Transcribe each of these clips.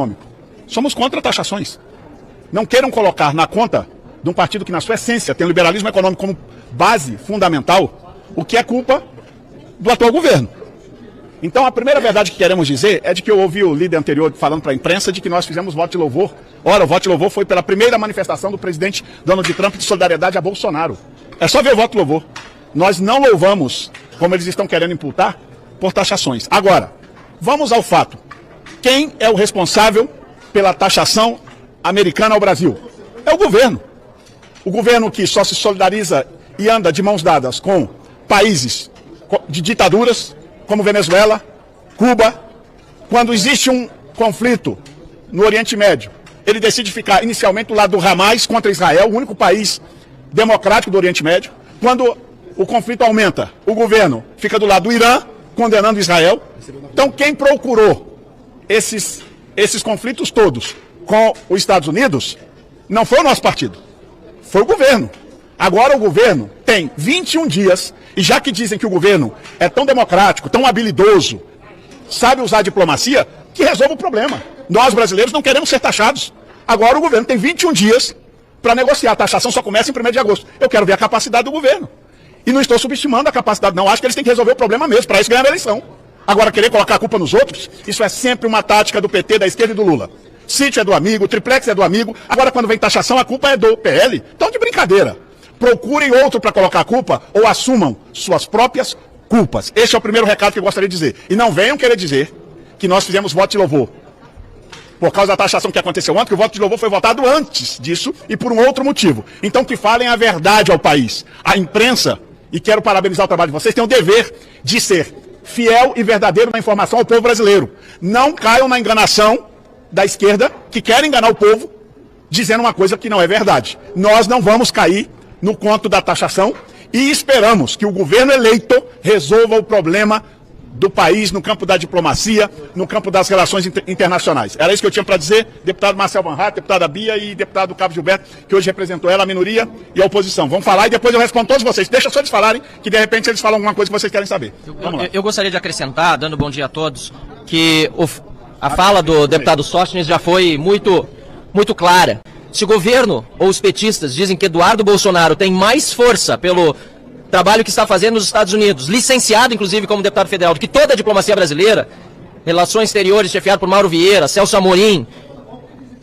econômico. Somos contra taxações. Não queiram colocar na conta de um partido que, na sua essência, tem o liberalismo econômico como base fundamental, o que é culpa do atual governo. Então, a primeira verdade que queremos dizer é de que eu ouvi o líder anterior falando para a imprensa de que nós fizemos voto de louvor. Ora, o voto de louvor foi pela primeira manifestação do presidente Donald Trump de solidariedade a Bolsonaro. É só ver o voto de louvor. Nós não louvamos, como eles estão querendo imputar, por taxações. Agora, vamos ao fato. Quem é o responsável pela taxação americana ao Brasil? É o governo. O governo que só se solidariza e anda de mãos dadas com países de ditaduras, como Venezuela, Cuba. Quando existe um conflito no Oriente Médio, ele decide ficar inicialmente do lado do Hamas contra Israel, o único país democrático do Oriente Médio. Quando o conflito aumenta, o governo fica do lado do Irã, condenando Israel. Então, quem procurou esses conflitos todos com os Estados Unidos não foi o nosso partido, foi o governo. Agora o governo tem 21 dias, e já que dizem que o governo é tão democrático, tão habilidoso, sabe usar a diplomacia, que resolva o problema. Nós, brasileiros, não queremos ser taxados. Agora o governo tem 21 dias para negociar. A taxação só começa em 1º de agosto. Eu quero ver a capacidade do governo. E não estou subestimando a capacidade, não. Acho que eles têm que resolver o problema mesmo, para isso ganhar a eleição. Agora, querer colocar a culpa nos outros, isso é sempre uma tática do PT, da esquerda e do Lula. Sítio é do amigo, triplex é do amigo, agora quando vem taxação, a culpa é do PL. Então, de brincadeira. Procurem outro para colocar a culpa ou assumam suas próprias culpas. Este é o primeiro recado que eu gostaria de dizer. E não venham querer dizer que nós fizemos voto de louvor por causa da taxação que aconteceu ontem, que o voto de louvor foi votado antes disso e por um outro motivo. Então que falem a verdade ao país. A imprensa, e quero parabenizar o trabalho de vocês, tem o dever de ser fiel e verdadeiro na informação ao povo brasileiro. Não caiam na enganação da esquerda, que quer enganar o povo, dizendo uma coisa que não é verdade. Nós não vamos cair no conto da taxação e esperamos que o governo eleito resolva o problema do país no campo da diplomacia, no campo das relações internacionais. Era isso que eu tinha para dizer, deputado Marcel Van Hatt, deputada Bia e deputado Cabo Gilberto, que hoje representou ela, a minoria e a oposição. Vamos falar e depois eu respondo todos vocês. Deixa só eles falarem, que de repente eles falam alguma coisa que vocês querem saber. Vamos lá. Eu gostaria de acrescentar, dando bom dia a todos, que a fala do deputado Sóstenes já foi muito clara. Se o governo ou os petistas dizem que Eduardo Bolsonaro tem mais força pelo trabalho que está fazendo nos Estados Unidos, licenciado inclusive como deputado federal, do que toda a diplomacia brasileira, relações exteriores chefiado por Mauro Vieira, Celso Amorim,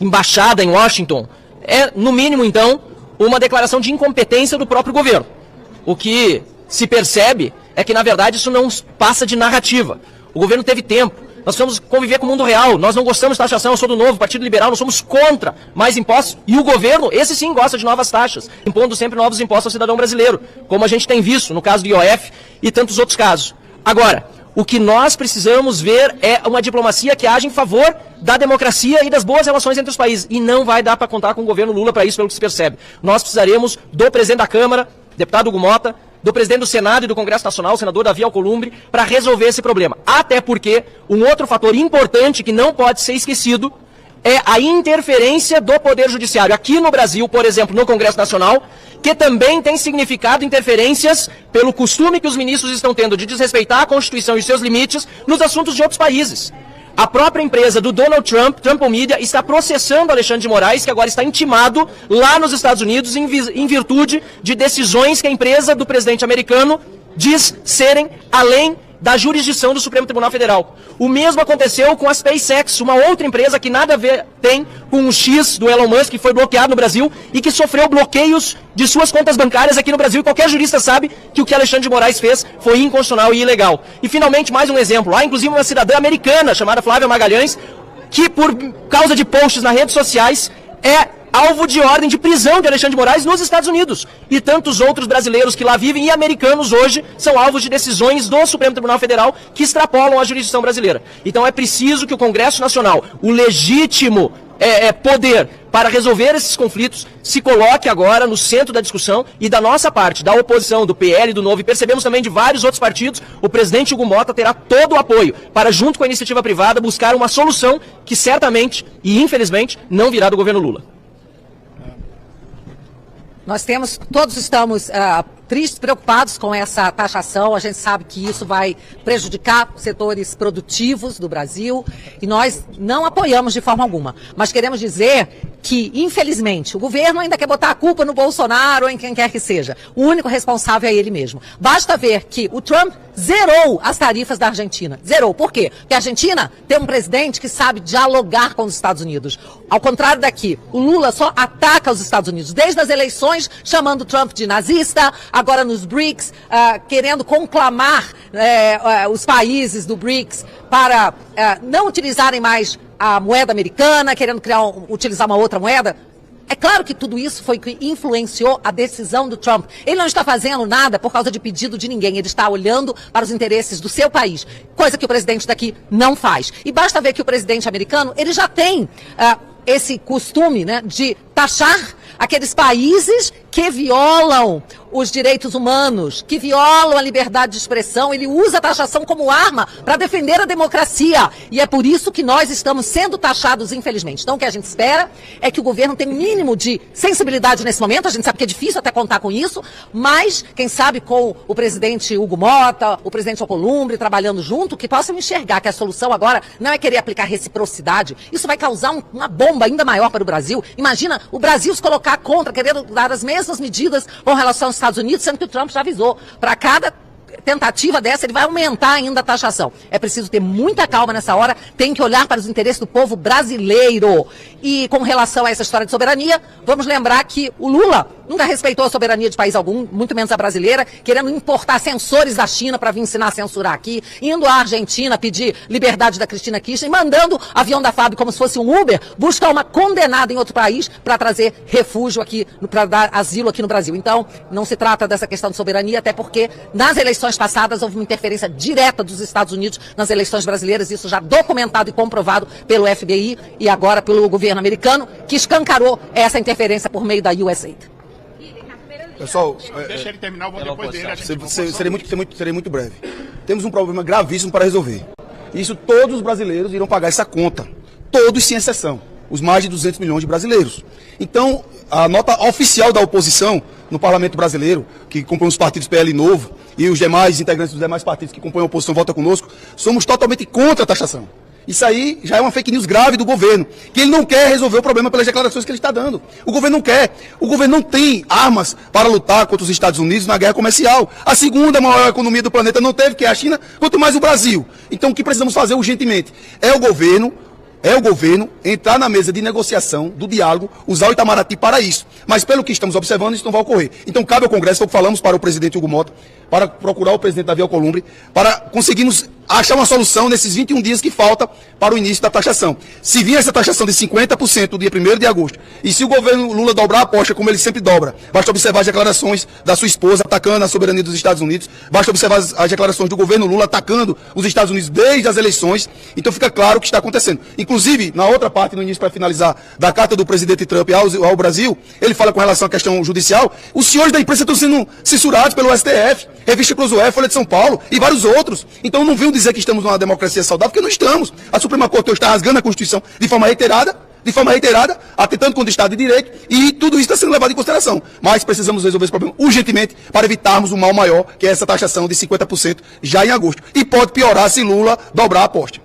embaixada em Washington, é no mínimo então uma declaração de incompetência do próprio governo. O que se percebe é que na verdade isso não passa de narrativa. O governo teve tempo. Nós precisamos conviver com o mundo real. Nós não gostamos de taxação, eu sou do Novo, Partido Liberal, nós somos contra mais impostos. E o governo, esse sim, gosta de novas taxas, impondo sempre novos impostos ao cidadão brasileiro, como a gente tem visto no caso do IOF e tantos outros casos. Agora, o que nós precisamos ver é uma diplomacia que age em favor da democracia e das boas relações entre os países. E não vai dar para contar com o governo Lula para isso, pelo que se percebe. Nós precisaremos do presidente da Câmara, deputado Hugo Mota, do presidente do Senado e do Congresso Nacional, o senador Davi Alcolumbre, para resolver esse problema. Até porque um outro fator importante que não pode ser esquecido é a interferência do Poder Judiciário. Aqui no Brasil, por exemplo, no Congresso Nacional, que também tem significado interferências pelo costume que os ministros estão tendo de desrespeitar a Constituição e os seus limites nos assuntos de outros países. A própria empresa do Donald Trump, Trump Media, está processando Alexandre de Moraes, que agora está intimado lá nos Estados Unidos em virtude de decisões que a empresa do presidente americano diz serem além da jurisdição do Supremo Tribunal Federal. O mesmo aconteceu com a SpaceX, uma outra empresa que nada a ver tem com o X do Elon Musk, que foi bloqueado no Brasil e que sofreu bloqueios de suas contas bancárias aqui no Brasil. E qualquer jurista sabe que o que Alexandre de Moraes fez foi inconstitucional e ilegal. E finalmente, mais um exemplo. Há inclusive uma cidadã americana chamada Flávia Magalhães, que por causa de posts nas redes sociais é alvo de ordem de prisão de Alexandre de Moraes nos Estados Unidos. E tantos outros brasileiros que lá vivem e americanos hoje são alvos de decisões do Supremo Tribunal Federal que extrapolam a jurisdição brasileira. Então é preciso que o Congresso Nacional, o legítimo poder para resolver esses conflitos, se coloque agora no centro da discussão e da nossa parte, da oposição, do PL, do Novo, e percebemos também de vários outros partidos, o presidente Hugo Mota terá todo o apoio para, junto com a iniciativa privada, buscar uma solução que certamente e infelizmente não virá do governo Lula. Todos estamos tristes, preocupados com essa taxação. A gente sabe que isso vai prejudicar setores produtivos do Brasil e nós não apoiamos de forma alguma. Mas queremos dizer que, infelizmente, o governo ainda quer botar a culpa no Bolsonaro ou em quem quer que seja. O único responsável é ele mesmo. Basta ver que o Trump zerou as tarifas da Argentina. Zerou. Por quê? Porque a Argentina tem um presidente que sabe dialogar com os Estados Unidos. Ao contrário daqui, o Lula só ataca os Estados Unidos. Desde as eleições, chamando o Trump de nazista, agora nos BRICS, querendo conclamar os países do BRICS para não utilizarem mais a moeda americana, querendo utilizar uma outra moeda. É claro que tudo isso foi que influenciou a decisão do Trump. Ele não está fazendo nada por causa de pedido de ninguém. Ele está olhando para os interesses do seu país, coisa que o presidente daqui não faz. E basta ver que o presidente americano, ele já tem esse costume, né, de taxar aqueles países que violam os direitos humanos, que violam a liberdade de expressão. Ele usa a taxação como arma para defender a democracia. E é por isso que nós estamos sendo taxados, infelizmente. Então, o que a gente espera é que o governo tenha um mínimo de sensibilidade nesse momento. A gente sabe que é difícil até contar com isso, mas, quem sabe, com o presidente Hugo Mota, o presidente Alcolumbre, trabalhando junto, que possam enxergar que a solução agora não é querer aplicar reciprocidade. Isso vai causar uma bomba ainda maior para o Brasil. Imagina o Brasil se colocar contra, querendo dar as mesmas medidas com relação aos Estados Unidos, sendo que o Trump já avisou. Para cada tentativa dessa, ele vai aumentar ainda a taxação. É preciso ter muita calma nessa hora, tem que olhar para os interesses do povo brasileiro. E com relação a essa história de soberania, vamos lembrar que o Lula nunca respeitou a soberania de país algum, muito menos a brasileira, querendo importar censores da China para vir ensinar a censurar aqui, indo à Argentina pedir liberdade da Cristina Kirchner, mandando avião da FAB como se fosse um Uber, buscar uma condenada em outro país para trazer refúgio aqui, para dar asilo aqui no Brasil. Então, não se trata dessa questão de soberania, até porque nas eleições passadas houve uma interferência direta dos Estados Unidos nas eleições brasileiras, isso já documentado e comprovado pelo FBI e agora pelo governo americano, que escancarou essa interferência por meio da USAID. Pessoal, deixa ele terminar, eu vou depois dele. Serei muito breve. Temos um problema gravíssimo para resolver. Isso todos os brasileiros irão pagar essa conta. Todos sem exceção. Os mais de 200 milhões de brasileiros. Então, a nota oficial da oposição no Parlamento Brasileiro, que compõe os partidos PL Novo e os demais integrantes dos demais partidos que compõem a oposição Vota Conosco, somos totalmente contra a taxação. Isso aí já é uma fake news grave do governo, que ele não quer resolver o problema pelas declarações que ele está dando. O governo não quer. O governo não tem armas para lutar contra os Estados Unidos na guerra comercial. A segunda maior economia do planeta não teve, que é a China, quanto mais o Brasil. Então o que precisamos fazer urgentemente é o governo entrar na mesa de negociação, do diálogo, usar o Itamaraty para isso. Mas pelo que estamos observando, isso não vai ocorrer. Então cabe ao Congresso, falamos para o presidente Hugo Mota, para procurar o presidente Davi Alcolumbre, para conseguirmos achar uma solução nesses 21 dias que falta para o início da taxação. Se vir essa taxação de 50% no dia 1º de agosto, e se o governo Lula dobrar a aposta, como ele sempre dobra, basta observar as declarações da sua esposa atacando a soberania dos Estados Unidos, basta observar as declarações do governo Lula atacando os Estados Unidos desde as eleições, então fica claro o que está acontecendo. Inclusive, na outra parte, no início, para finalizar, da carta do presidente Trump ao Brasil, ele fala com relação à questão judicial, os senhores da imprensa estão sendo censurados pelo STF, Revista Clozoé, Folha de São Paulo e vários outros. Então não venham dizer que estamos numa democracia saudável, porque não estamos. A Suprema Corte está rasgando a Constituição de forma reiterada, atentando contra o Estado de Direito, e tudo isso está sendo levado em consideração. Mas precisamos resolver esse problema urgentemente para evitarmos um mal maior, que é essa taxação de 50% já em agosto. E pode piorar se Lula dobrar a aposta.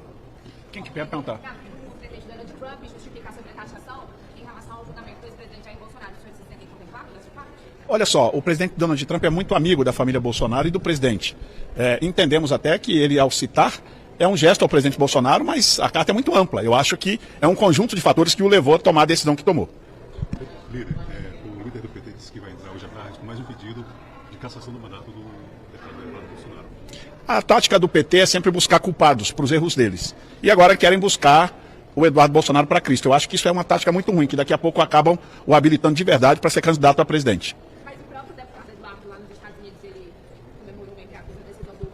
Quem que quer perguntar? O presidente Donald Trump justificar sobre a taxação em relação ao julgamento do ex-presidente Jair Bolsonaro. Os senhores sentem contemplado dessa parte? Olha só, o presidente Donald Trump é muito amigo da família Bolsonaro e do presidente. Entendemos até que ele, ao citar, é um gesto ao presidente Bolsonaro, mas a carta é muito ampla. Eu acho que é um conjunto de fatores que o levou a tomar a decisão que tomou. Líder, o líder do PT disse que vai entrar hoje à tarde com mais um pedido de cassação do mandato do deputado Eduardo Bolsonaro. A tática do PT é sempre buscar culpados para os erros deles. E agora querem buscar o Eduardo Bolsonaro para Cristo. Eu acho que isso é uma tática muito ruim, que daqui a pouco acabam o habilitando de verdade para ser candidato a presidente. Mas o próprio deputado Eduardo lá nos Estados Unidos, ele comemorou bem a decisão do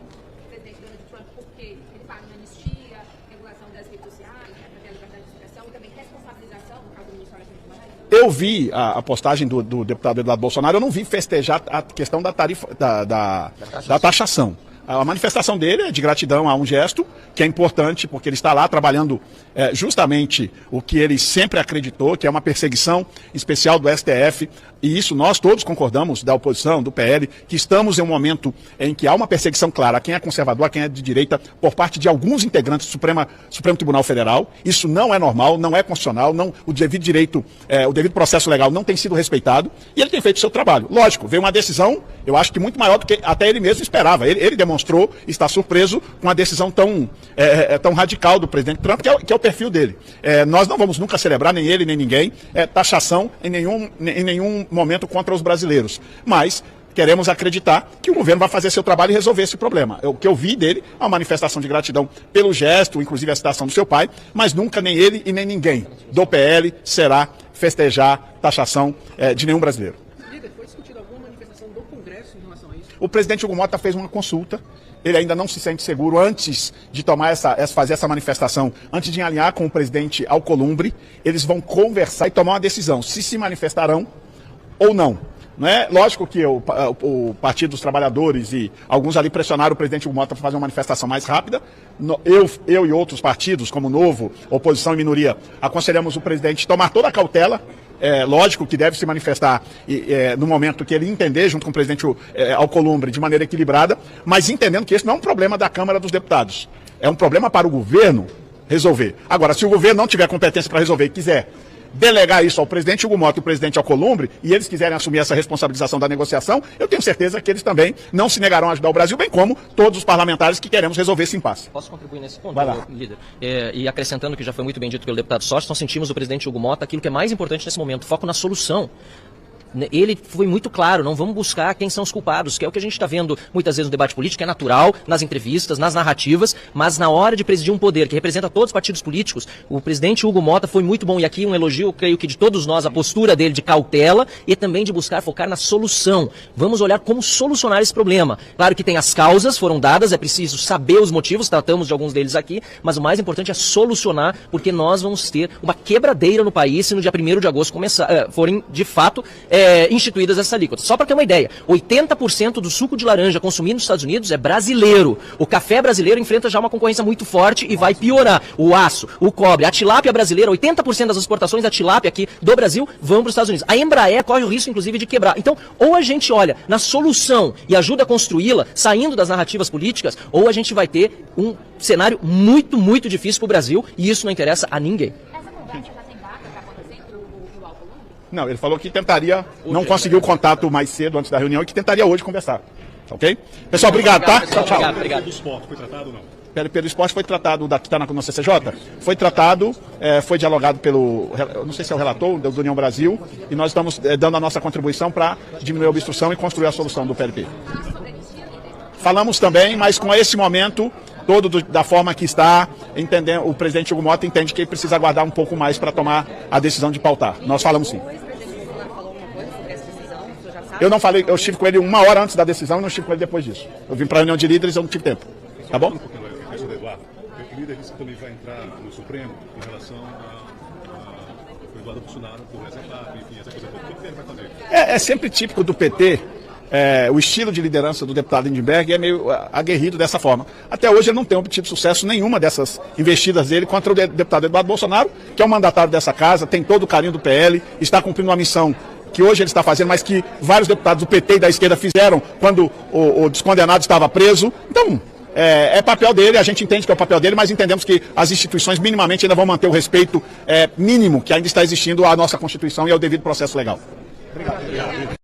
presidente Donald Trump, porque ele fala em anistia, regulação das redes sociais, para ter a liberdade de expressão e também responsabilização, no caso do ministro Alexandre de Moraes. Eu vi a postagem do deputado Eduardo Bolsonaro, eu não vi festejar a questão da tarifa, da taxação. A manifestação dele é de gratidão a um gesto que é importante, porque ele está lá trabalhando justamente o que ele sempre acreditou, que é uma perseguição especial do STF e isso nós todos concordamos, da oposição, do PL, que estamos em um momento em que há uma perseguição clara a quem é conservador, a quem é de direita, por parte de alguns integrantes do Supremo Tribunal Federal. Isso não é normal, não é constitucional, o devido direito, o devido processo legal não tem sido respeitado, e ele tem feito o seu trabalho. Lógico, veio uma decisão, eu acho que muito maior do que até ele mesmo esperava. Ele demonstrou estar surpreso com a decisão tão radical do presidente Trump, que é o perfil dele. Nós não vamos nunca celebrar, nem ele, nem ninguém, taxação em nenhum momento contra os brasileiros. Mas queremos acreditar que o governo vai fazer seu trabalho e resolver esse problema. O que eu vi dele é uma manifestação de gratidão pelo gesto, inclusive a citação do seu pai, mas nunca nem ele e nem ninguém do PL será festejar taxação de nenhum brasileiro. Líder, foi discutida alguma manifestação do Congresso em relação a isso? O presidente Hugo Mota fez uma consulta. Ele ainda não se sente seguro antes de fazer essa manifestação, antes de alinhar com o presidente Alcolumbre. Eles vão conversar e tomar uma decisão, se manifestarão ou não. Não é? Lógico que o Partido dos Trabalhadores e alguns ali pressionaram o presidente Hugo Mota para fazer uma manifestação mais rápida. Eu e outros partidos, como Novo, Oposição e Minoria, aconselhamos o presidente a tomar toda a cautela. Lógico que deve se manifestar no momento que ele entender, junto com o presidente Alcolumbre, de maneira equilibrada, mas entendendo que esse não é um problema da Câmara dos Deputados. É um problema para o governo resolver. Agora, se o governo não tiver competência para resolver e quiser delegar isso ao presidente Hugo Mota e ao presidente Alcolumbre, e eles quiserem assumir essa responsabilização da negociação, eu tenho certeza que eles também não se negarão a ajudar o Brasil, bem como todos os parlamentares que queremos resolver esse impasse. Posso contribuir nesse ponto, Vai lá. Líder? E acrescentando que já foi muito bem dito pelo deputado Sócio, nós sentimos o presidente Hugo Mota aquilo que é mais importante nesse momento, foco na solução. Ele foi muito claro, não vamos buscar quem são os culpados, que é o que a gente está vendo muitas vezes no debate político, é natural, nas entrevistas, nas narrativas, mas na hora de presidir um poder que representa todos os partidos políticos, o presidente Hugo Mota foi muito bom, e aqui um elogio, eu creio que de todos nós, a postura dele de cautela e também de buscar focar na solução. Vamos olhar como solucionar esse problema. Claro que tem as causas, foram dadas, é preciso saber os motivos, tratamos de alguns deles aqui, mas o mais importante é solucionar, porque nós vamos ter uma quebradeira no país se no dia 1º de agosto forem, de fato, instituídas essas alíquotas. Só para ter uma ideia, 80% do suco de laranja consumido nos Estados Unidos é brasileiro. O café brasileiro enfrenta já uma concorrência muito forte e vai piorar. O aço, o cobre, a tilápia brasileira, 80% das exportações da tilápia aqui do Brasil vão para os Estados Unidos. A Embraer corre o risco, inclusive, de quebrar. Então, ou a gente olha na solução e ajuda a construí-la, saindo das narrativas políticas, ou a gente vai ter um cenário muito, muito difícil para o Brasil, e isso não interessa a ninguém. Essa conversa já tem data para acontecer entre o Alcolumbre? Não, ele falou que tentaria, não conseguiu o contato mais cedo antes da reunião e que tentaria hoje conversar. Ok? Pessoal, obrigado, tá? Tchau, tchau. Obrigado. Do esporte foi tratado ou não? Pelo esporte foi tratado, que está no CCJ, foi tratado, foi dialogado eu não sei se é o relator do União Brasil, e nós estamos dando a nossa contribuição para diminuir a obstrução e construir a solução do PLP. Falamos também, mas com esse momento todo da forma que está, entendendo, o presidente Hugo Mota entende que ele precisa aguardar um pouco mais para tomar a decisão de pautar. Nós falamos sim. Eu não falei, eu estive com ele 1 hora antes da decisão e não estive com ele depois disso. Eu vim para a reunião de líderes e eu não tive tempo. Tá bom? O líder disse que também vai entrar no Supremo em relação ao Eduardo Bolsonaro, por exemplo, enfim, essa coisa toda. O que ele vai fazer? É sempre típico do PT. O estilo de liderança do deputado Lindbergh é meio aguerrido dessa forma. Até hoje ele não tem obtido sucesso nenhuma dessas investidas dele contra o deputado Eduardo Bolsonaro, que é o mandatário dessa casa, tem todo o carinho do PL, está cumprindo uma missão que hoje ele está fazendo, mas que vários deputados do PT e da esquerda fizeram quando o descondenado estava preso. Então, é papel dele, a gente entende que é o papel dele, mas entendemos que as instituições minimamente ainda vão manter o respeito mínimo que ainda está existindo à nossa Constituição e ao devido processo legal. Obrigado.